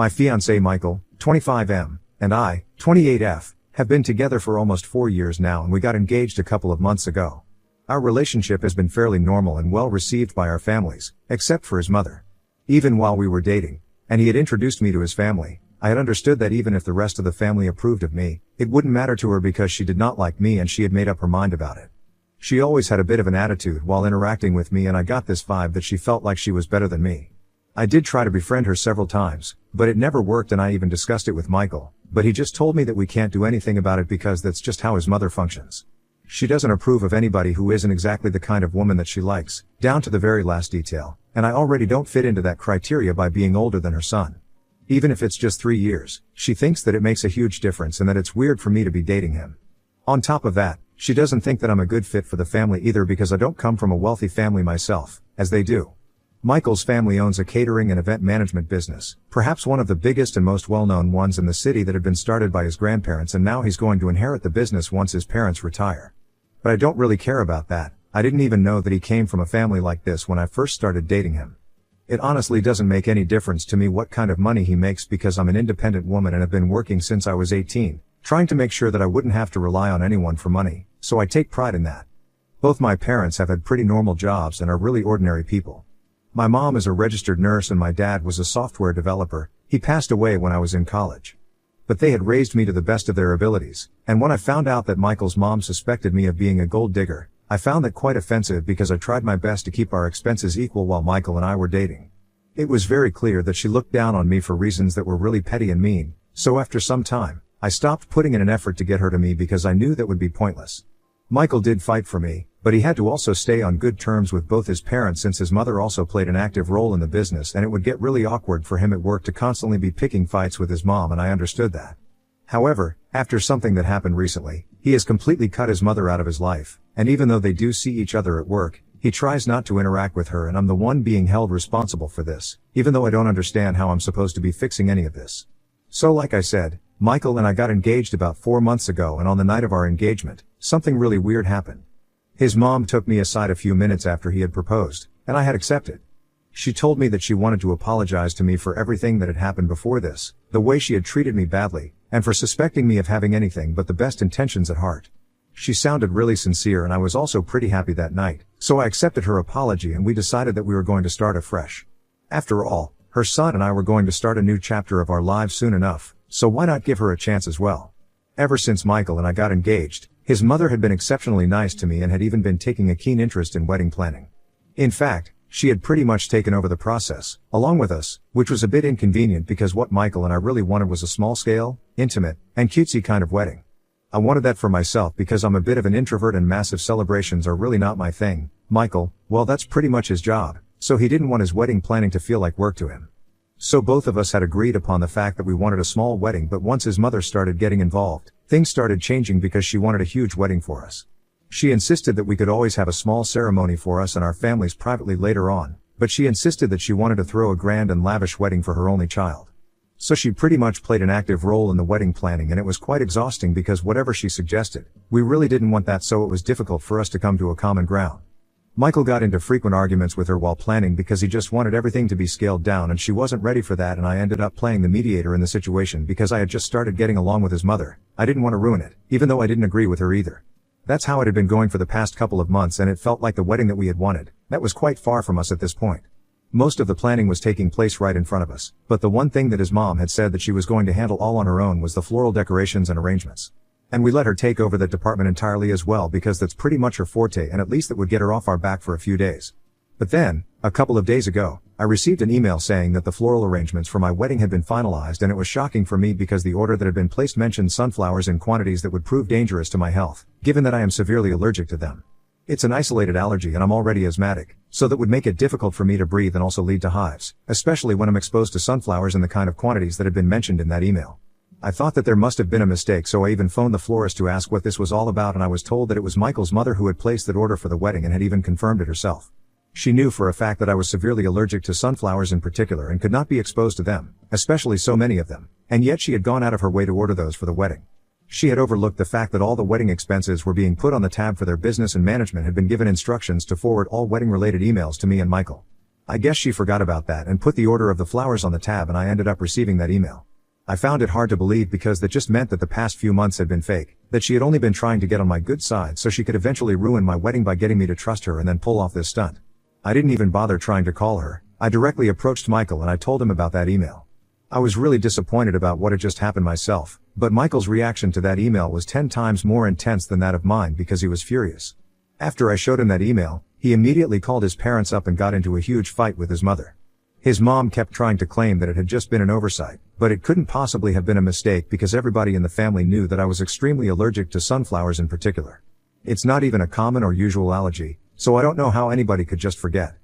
My fiancé Michael, 25M, and I, 28F, have been together for almost 4 years now, and we got engaged a couple of months ago. Our relationship has been fairly normal and well received by our families, except for his mother. Even while we were dating, and he had introduced me to his family, I had understood that even if the rest of the family approved of me, it wouldn't matter to her because she did not like me and she had made up her mind about it. She always had a bit of an attitude while interacting with me, and I got this vibe that she felt like she was better than me. I did try to befriend her several times, but it never worked, and I even discussed it with Michael, but he just told me that we can't do anything about it because that's just how his mother functions. She doesn't approve of anybody who isn't exactly the kind of woman that she likes, down to the very last detail, and I already don't fit into that criteria by being older than her son. Even if it's just 3 years, she thinks that it makes a huge difference and that it's weird for me to be dating him. On top of that, she doesn't think that I'm a good fit for the family either because I don't come from a wealthy family myself, as they do. Michael's family owns a catering and event management business, perhaps one of the biggest and most well-known ones in the city, that had been started by his grandparents, and now he's going to inherit the business once his parents retire. But I don't really care about that. I didn't even know that he came from a family like this when I first started dating him. It honestly doesn't make any difference to me what kind of money he makes because I'm an independent woman and have been working since I was 18, trying to make sure that I wouldn't have to rely on anyone for money, so I take pride in that. Both my parents have had pretty normal jobs and are really ordinary people. My mom is a registered nurse and my dad was a software developer. He passed away when I was in college. But they had raised me to the best of their abilities, and when I found out that Michael's mom suspected me of being a gold digger, I found that quite offensive because I tried my best to keep our expenses equal while Michael and I were dating. It was very clear that she looked down on me for reasons that were really petty and mean, so after some time, I stopped putting in an effort to get her to me because I knew that would be pointless. Michael did fight for me, but he had to also stay on good terms with both his parents since his mother also played an active role in the business, and it would get really awkward for him at work to constantly be picking fights with his mom, and I understood that. However, after something that happened recently, he has completely cut his mother out of his life, and even though they do see each other at work, he tries not to interact with her, and I'm the one being held responsible for this, even though I don't understand how I'm supposed to be fixing any of this. So like I said, Michael and I got engaged about 4 months ago, and on the night of our engagement, something really weird happened. His mom took me aside a few minutes after he had proposed, and I had accepted. She told me that she wanted to apologize to me for everything that had happened before this, the way she had treated me badly, and for suspecting me of having anything but the best intentions at heart. She sounded really sincere, and I was also pretty happy that night, so I accepted her apology and we decided that we were going to start afresh. After all, her son and I were going to start a new chapter of our lives soon enough, so why not give her a chance as well? Ever since Michael and I got engaged, his mother had been exceptionally nice to me and had even been taking a keen interest in wedding planning. In fact, she had pretty much taken over the process, along with us, which was a bit inconvenient because what Michael and I really wanted was a small-scale, intimate, and cutesy kind of wedding. I wanted that for myself because I'm a bit of an introvert and massive celebrations are really not my thing. Michael, well, that's pretty much his job, so he didn't want his wedding planning to feel like work to him. So both of us had agreed upon the fact that we wanted a small wedding, but once his mother started getting involved, things started changing because she wanted a huge wedding for us. She insisted that we could always have a small ceremony for us and our families privately later on, but she insisted that she wanted to throw a grand and lavish wedding for her only child. So she pretty much played an active role in the wedding planning, and it was quite exhausting because whatever she suggested, we really didn't want that, so it was difficult for us to come to a common ground. Michael got into frequent arguments with her while planning because he just wanted everything to be scaled down and she wasn't ready for that, and I ended up playing the mediator in the situation because I had just started getting along with his mother. I didn't want to ruin it, even though I didn't agree with her either. That's how it had been going for the past couple of months, and it felt like the wedding that we had wanted, that was quite far from us at this point. Most of the planning was taking place right in front of us, but the one thing that his mom had said that she was going to handle all on her own was the floral decorations and arrangements. And we let her take over that department entirely as well because that's pretty much her forte, and at least that would get her off our back for a few days. But then, a couple of days ago, I received an email saying that the floral arrangements for my wedding had been finalized, and it was shocking for me because the order that had been placed mentioned sunflowers in quantities that would prove dangerous to my health, given that I am severely allergic to them. It's an isolated allergy and I'm already asthmatic, so that would make it difficult for me to breathe and also lead to hives, especially when I'm exposed to sunflowers in the kind of quantities that had been mentioned in that email. I thought that there must have been a mistake, so I even phoned the florist to ask what this was all about, and I was told that it was Michael's mother who had placed that order for the wedding and had even confirmed it herself. She knew for a fact that I was severely allergic to sunflowers in particular and could not be exposed to them, especially so many of them, and yet she had gone out of her way to order those for the wedding. She had overlooked the fact that all the wedding expenses were being put on the tab for their business, and management had been given instructions to forward all wedding-related emails to me and Michael. I guess she forgot about that and put the order of the flowers on the tab, and I ended up receiving that email. I found it hard to believe because that just meant that the past few months had been fake, that she had only been trying to get on my good side so she could eventually ruin my wedding by getting me to trust her and then pull off this stunt. I didn't even bother trying to call her. I directly approached Michael and I told him about that email. I was really disappointed about what had just happened myself, but Michael's reaction to that email was 10 times more intense than that of mine because he was furious. After I showed him that email, he immediately called his parents up and got into a huge fight with his mother. His mom kept trying to claim that it had just been an oversight, but it couldn't possibly have been a mistake because everybody in the family knew that I was extremely allergic to sunflowers in particular. It's not even a common or usual allergy, so I don't know how anybody could just forget.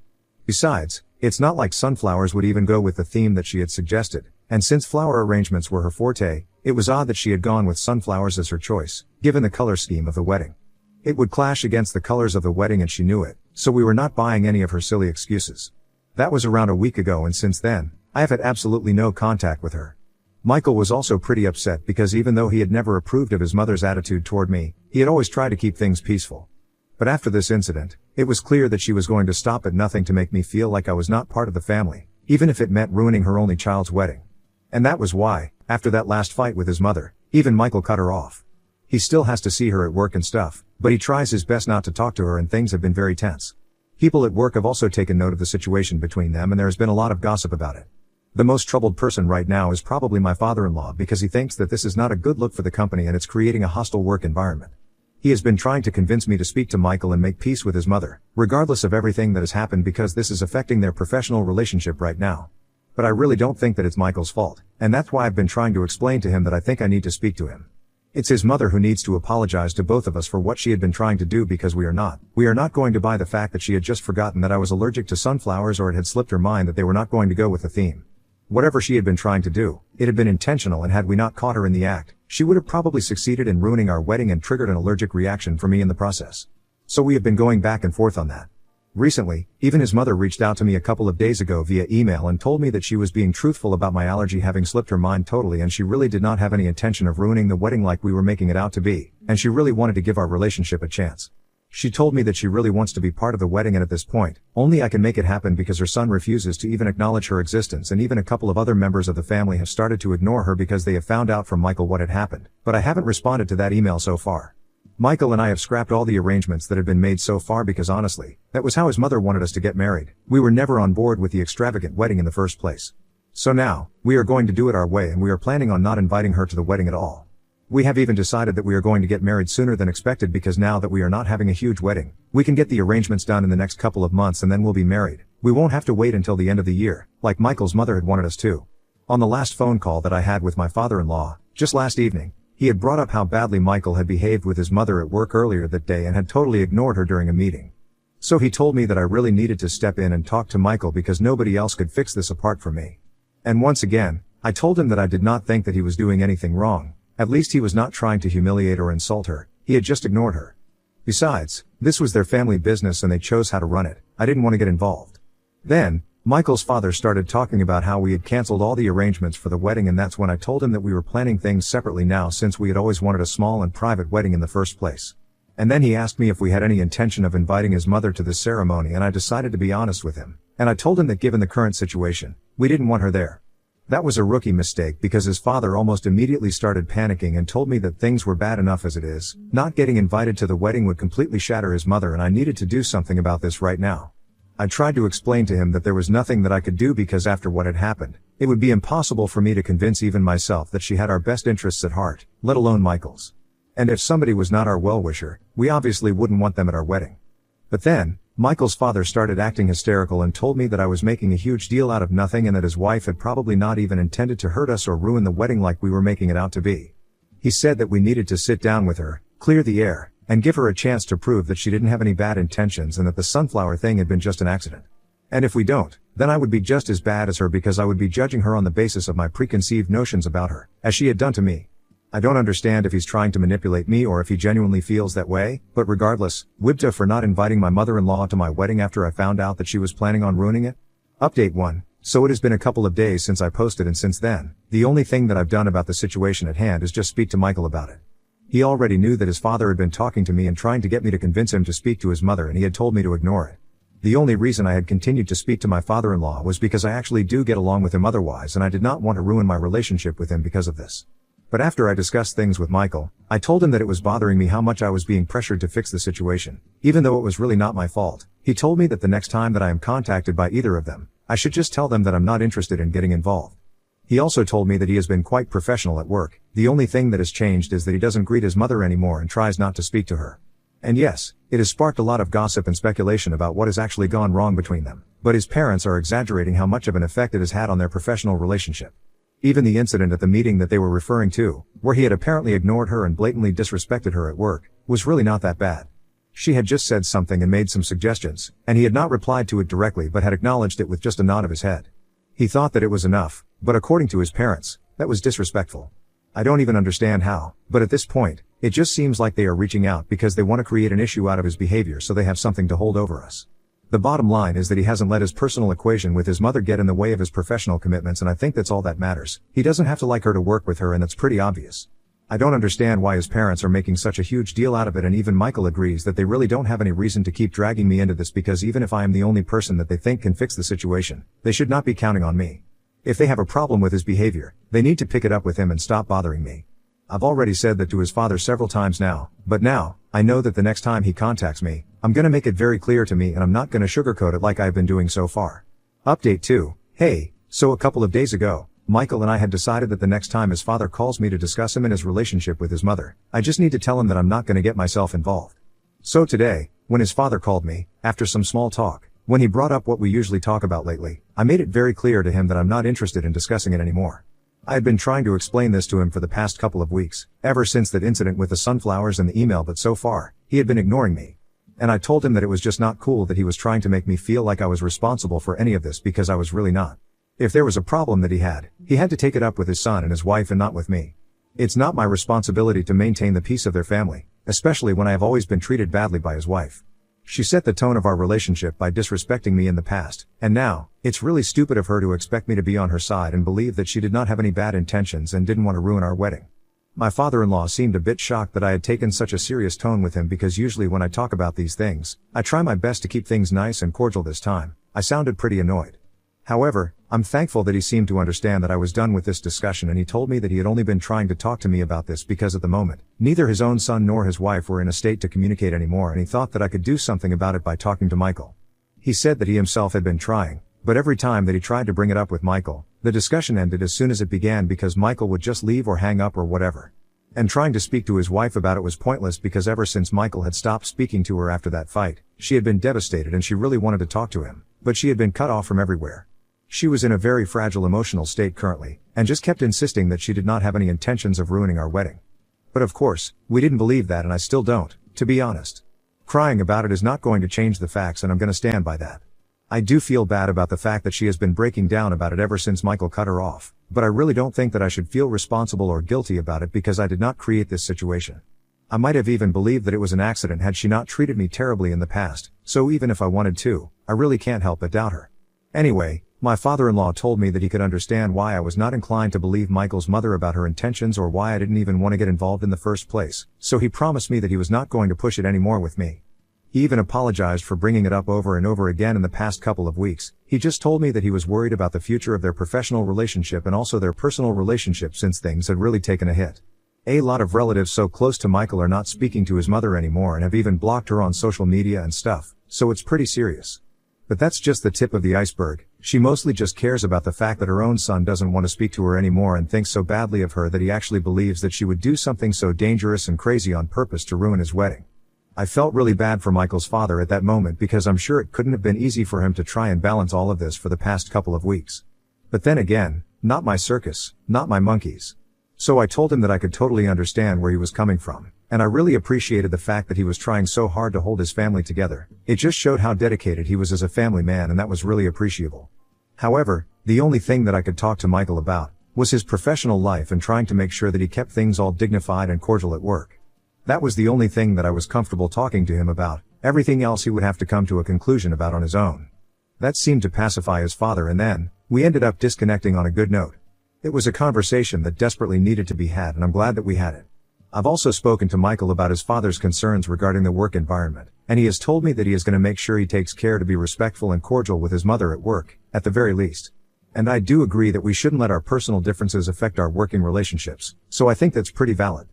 Besides, it's not like sunflowers would even go with the theme that she had suggested, and since flower arrangements were her forte, it was odd that she had gone with sunflowers as her choice, given the color scheme of the wedding. It would clash against the colors of the wedding and she knew it, so we were not buying any of her silly excuses. That was around a week ago, and since then, I have had absolutely no contact with her. Michael was also pretty upset because even though he had never approved of his mother's attitude toward me, he had always tried to keep things peaceful. But after this incident, it was clear that she was going to stop at nothing to make me feel like I was not part of the family, even if it meant ruining her only child's wedding. And that was why, after that last fight with his mother, even Michael cut her off. He still has to see her at work and stuff, but he tries his best not to talk to her, and things have been very tense. People at work have also taken note of the situation between them, and there has been a lot of gossip about it. The most troubled person right now is probably my father-in-law because he thinks that this is not a good look for the company and it's creating a hostile work environment. He has been trying to convince me to speak to Michael and make peace with his mother, regardless of everything that has happened, because this is affecting their professional relationship right now. But I really don't think that it's Michael's fault, and that's why I've been trying to explain to him that I think I need to speak to him. It's his mother who needs to apologize to both of us for what she had been trying to do, because we are not going to buy the fact that she had just forgotten that I was allergic to sunflowers, or it had slipped her mind that they were not going to go with the theme. Whatever she had been trying to do, it had been intentional, and had we not caught her in the act, she would have probably succeeded in ruining our wedding and triggered an allergic reaction for me in the process. So we have been going back and forth on that. Recently, even his mother reached out to me a couple of days ago via email and told me that she was being truthful about my allergy having slipped her mind totally, and she really did not have any intention of ruining the wedding like we were making it out to be, and she really wanted to give our relationship a chance. She told me that she really wants to be part of the wedding, and at this point, only I can make it happen because her son refuses to even acknowledge her existence, and even a couple of other members of the family have started to ignore her because they have found out from Michael what had happened, but I haven't responded to that email so far. Michael and I have scrapped all the arrangements that had been made so far because honestly, that was how his mother wanted us to get married. We were never on board with the extravagant wedding in the first place. So now, we are going to do it our way, and we are planning on not inviting her to the wedding at all. We have even decided that we are going to get married sooner than expected, because now that we are not having a huge wedding, we can get the arrangements done in the next couple of months and then we'll be married. We won't have to wait until the end of the year, like Michael's mother had wanted us to. On the last phone call that I had with my father-in-law, just last evening, he had brought up how badly Michael had behaved with his mother at work earlier that day and had totally ignored her during a meeting. So he told me that I really needed to step in and talk to Michael because nobody else could fix this apart from me. And once again, I told him that I did not think that he was doing anything wrong. At least he was not trying to humiliate or insult her, he had just ignored her. Besides, this was their family business and they chose how to run it. I didn't want to get involved. Then, Michael's father started talking about how we had canceled all the arrangements for the wedding, and that's when I told him that we were planning things separately now since we had always wanted a small and private wedding in the first place. And then he asked me if we had any intention of inviting his mother to this ceremony, and I decided to be honest with him. And I told him that given the current situation, we didn't want her there. That was a rookie mistake because his father almost immediately started panicking and told me that things were bad enough as it is. Not getting invited to the wedding would completely shatter his mother, and I needed to do something about this right now. I tried to explain to him that there was nothing that I could do because after what had happened, it would be impossible for me to convince even myself that she had our best interests at heart, let alone Michael's. And if somebody was not our well-wisher, we obviously wouldn't want them at our wedding. But then, Michael's father started acting hysterical and told me that I was making a huge deal out of nothing and that his wife had probably not even intended to hurt us or ruin the wedding like we were making it out to be. He said that we needed to sit down with her, clear the air, and give her a chance to prove that she didn't have any bad intentions and that the sunflower thing had been just an accident. And if we don't, then I would be just as bad as her because I would be judging her on the basis of my preconceived notions about her, as she had done to me. I don't understand if he's trying to manipulate me or if he genuinely feels that way, but regardless, Wibta for not inviting my mother-in-law to my wedding after I found out that she was planning on ruining it. Update 1. So it has been a couple of days since I posted, and since then, the only thing that I've done about the situation at hand is just speak to Michael about it. He already knew that his father had been talking to me and trying to get me to convince him to speak to his mother, and he had told me to ignore it. The only reason I had continued to speak to my father-in-law was because I actually do get along with him otherwise, and I did not want to ruin my relationship with him because of this. But after I discussed things with Michael, I told him that it was bothering me how much I was being pressured to fix the situation, even though it was really not my fault. He told me that the next time that I am contacted by either of them, I should just tell them that I'm not interested in getting involved. He also told me that he has been quite professional at work. The only thing that has changed is that he doesn't greet his mother anymore and tries not to speak to her. And yes, it has sparked a lot of gossip and speculation about what has actually gone wrong between them, but his parents are exaggerating how much of an effect it has had on their professional relationship. Even the incident at the meeting that they were referring to, where he had apparently ignored her and blatantly disrespected her at work, was really not that bad. She had just said something and made some suggestions, and he had not replied to it directly but had acknowledged it with just a nod of his head. He thought that it was enough, but according to his parents, that was disrespectful. I don't even understand how, but at this point, it just seems like they are reaching out because they want to create an issue out of his behavior so they have something to hold over us. The bottom line is that he hasn't let his personal equation with his mother get in the way of his professional commitments, and I think that's all that matters. He doesn't have to like her to work with her, and that's pretty obvious. I don't understand why his parents are making such a huge deal out of it, and even Michael agrees that they really don't have any reason to keep dragging me into this, because even if I am the only person that they think can fix the situation, they should not be counting on me. If they have a problem with his behavior, they need to pick it up with him and stop bothering me. I've already said that to his father several times now, but now, I know that the next time he contacts me, I'm gonna make it very clear to me, and I'm not gonna sugarcoat it like I've been doing so far. Update 2. Hey, so a couple of days ago, Michael and I had decided that the next time his father calls me to discuss him and his relationship with his mother, I just need to tell him that I'm not gonna get myself involved. So today, when his father called me, after some small talk, when he brought up what we usually talk about lately, I made it very clear to him that I'm not interested in discussing it anymore. I had been trying to explain this to him for the past couple of weeks, ever since that incident with the sunflowers and the email, but so far, he had been ignoring me. And I told him that it was just not cool that he was trying to make me feel like I was responsible for any of this, because I was really not. If there was a problem that he had to take it up with his son and his wife and not with me. It's not my responsibility to maintain the peace of their family, especially when I have always been treated badly by his wife. She set the tone of our relationship by disrespecting me in the past, and now, it's really stupid of her to expect me to be on her side and believe that she did not have any bad intentions and didn't want to ruin our wedding. My father-in-law seemed a bit shocked that I had taken such a serious tone with him, because usually when I talk about these things, I try my best to keep things nice and cordial. This time, I sounded pretty annoyed. However, I'm thankful that he seemed to understand that I was done with this discussion, and he told me that he had only been trying to talk to me about this because at the moment, neither his own son nor his wife were in a state to communicate anymore, and he thought that I could do something about it by talking to Michael. He said that he himself had been trying, but every time that he tried to bring it up with Michael, the discussion ended as soon as it began because Michael would just leave or hang up or whatever. And trying to speak to his wife about it was pointless, because ever since Michael had stopped speaking to her after that fight, she had been devastated and she really wanted to talk to him, but she had been cut off from everywhere. She was in a very fragile emotional state currently, and just kept insisting that she did not have any intentions of ruining our wedding. But of course, we didn't believe that, and I still don't, to be honest. Crying about it is not going to change the facts, and I'm gonna stand by that. I do feel bad about the fact that she has been breaking down about it ever since Michael cut her off, but I really don't think that I should feel responsible or guilty about it, because I did not create this situation. I might have even believed that it was an accident had she not treated me terribly in the past, so even if I wanted to, I really can't help but doubt her. Anyway, my father-in-law told me that he could understand why I was not inclined to believe Michael's mother about her intentions, or why I didn't even want to get involved in the first place, so he promised me that he was not going to push it anymore with me. He even apologized for bringing it up over and over again in the past couple of weeks. He just told me that he was worried about the future of their professional relationship and also their personal relationship, since things had really taken a hit. A lot of relatives so close to Michael are not speaking to his mother anymore and have even blocked her on social media and stuff, so it's pretty serious. But that's just the tip of the iceberg. She mostly just cares about the fact that her own son doesn't want to speak to her anymore and thinks so badly of her that he actually believes that she would do something so dangerous and crazy on purpose to ruin his wedding. I felt really bad for Michael's father at that moment, because I'm sure it couldn't have been easy for him to try and balance all of this for the past couple of weeks. But then again, not my circus, not my monkeys. So I told him that I could totally understand where he was coming from, and I really appreciated the fact that he was trying so hard to hold his family together. It just showed how dedicated he was as a family man, and that was really appreciable. However, the only thing that I could talk to Michael about was his professional life and trying to make sure that he kept things all dignified and cordial at work. That was the only thing that I was comfortable talking to him about. Everything else he would have to come to a conclusion about on his own. That seemed to pacify his father, and then we ended up disconnecting on a good note. It was a conversation that desperately needed to be had, and I'm glad that we had it. I've also spoken to Michael about his father's concerns regarding the work environment, and he has told me that he is going to make sure he takes care to be respectful and cordial with his mother at work, at the very least. And I do agree that we shouldn't let our personal differences affect our working relationships, so I think that's pretty valid.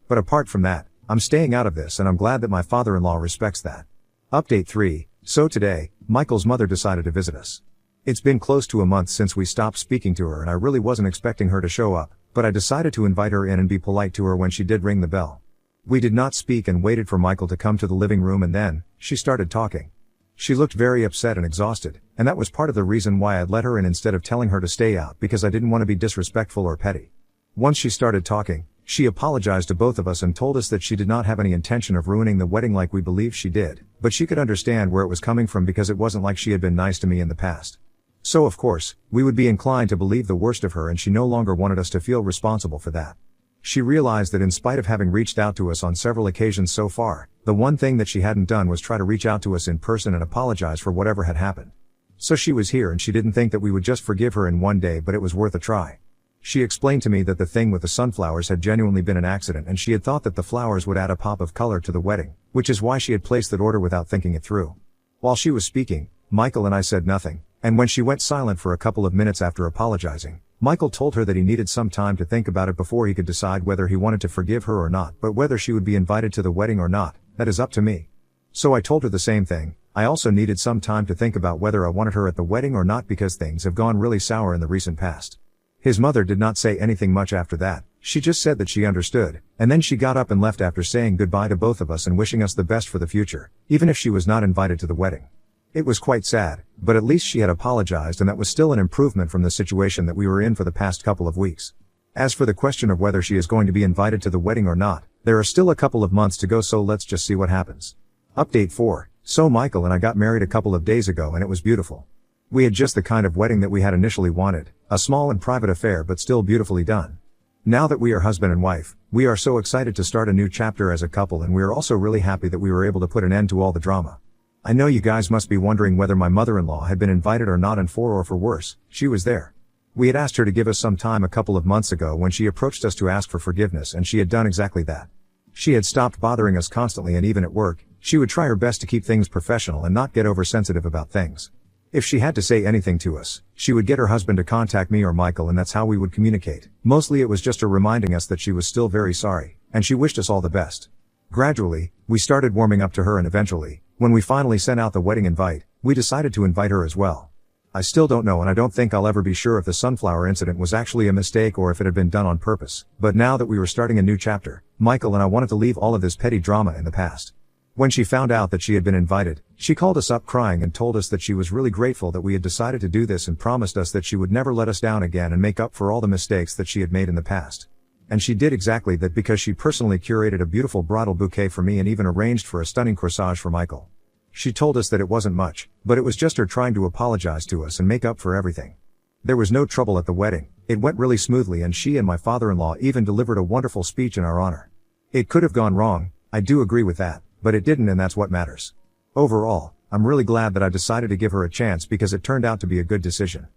But apart from that, I'm staying out of this and I'm glad that my father-in-law respects that. Update 3. So today, Michael's mother decided to visit us. It's been close to a month since we stopped speaking to her and I really wasn't expecting her to show up, but I decided to invite her in and be polite to her when she did ring the bell. We did not speak and waited for Michael to come to the living room and then, she started talking. She looked very upset and exhausted, and that was part of the reason why I'd let her in instead of telling her to stay out because I didn't want to be disrespectful or petty. Once she started talking, she apologized to both of us and told us that she did not have any intention of ruining the wedding like we believed she did, but she could understand where it was coming from because it wasn't like she had been nice to me in the past. So of course, we would be inclined to believe the worst of her and she no longer wanted us to feel responsible for that. She realized that in spite of having reached out to us on several occasions so far, the one thing that she hadn't done was try to reach out to us in person and apologize for whatever had happened. So she was here and she didn't think that we would just forgive her in one day, but it was worth a try. She explained to me that the thing with the sunflowers had genuinely been an accident and she had thought that the flowers would add a pop of color to the wedding, which is why she had placed that order without thinking it through. While she was speaking, Michael and I said nothing, and when she went silent for a couple of minutes after apologizing, Michael told her that he needed some time to think about it before he could decide whether he wanted to forgive her or not, but whether she would be invited to the wedding or not, that is up to me. So I told her the same thing. I also needed some time to think about whether I wanted her at the wedding or not because things have gone really sour in the recent past. His mother did not say anything much after that. She just said that she understood, and then she got up and left after saying goodbye to both of us and wishing us the best for the future, even if she was not invited to the wedding. It was quite sad, but at least she had apologized and that was still an improvement from the situation that we were in for the past couple of weeks. As for the question of whether she is going to be invited to the wedding or not, there are still a couple of months to go, so let's just see what happens. Update 4. So Michael and I got married a couple of days ago and it was beautiful. We had just the kind of wedding that we had initially wanted, a small and private affair but still beautifully done. Now that we are husband and wife, we are so excited to start a new chapter as a couple and we are also really happy that we were able to put an end to all the drama. I know you guys must be wondering whether my mother-in-law had been invited or not, and for worse, she was there. We had asked her to give us some time a couple of months ago when she approached us to ask for forgiveness and she had done exactly that. She had stopped bothering us constantly and even at work, she would try her best to keep things professional and not get oversensitive about things. If she had to say anything to us, she would get her husband to contact me or Michael and that's how we would communicate. Mostly it was just her reminding us that she was still very sorry, and she wished us all the best. Gradually, we started warming up to her and eventually, when we finally sent out the wedding invite, we decided to invite her as well. I still don't know and I don't think I'll ever be sure if the sunflower incident was actually a mistake or if it had been done on purpose, but now that we were starting a new chapter, Michael and I wanted to leave all of this petty drama in the past. When she found out that she had been invited, she called us up crying and told us that she was really grateful that we had decided to do this and promised us that she would never let us down again and make up for all the mistakes that she had made in the past. And she did exactly that because she personally curated a beautiful bridal bouquet for me and even arranged for a stunning corsage for Michael. She told us that it wasn't much, but it was just her trying to apologize to us and make up for everything. There was no trouble at the wedding, it went really smoothly and she and my father-in-law even delivered a wonderful speech in our honor. It could have gone wrong, I do agree with that, but it didn't and that's what matters. Overall, I'm really glad that I decided to give her a chance because it turned out to be a good decision.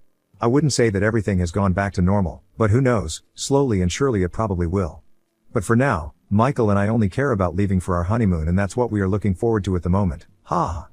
I wouldn't say that everything has gone back to normal, but who knows, slowly and surely it probably will. But for now, Michael and I only care about leaving for our honeymoon and that's what we are looking forward to at the moment. Ha!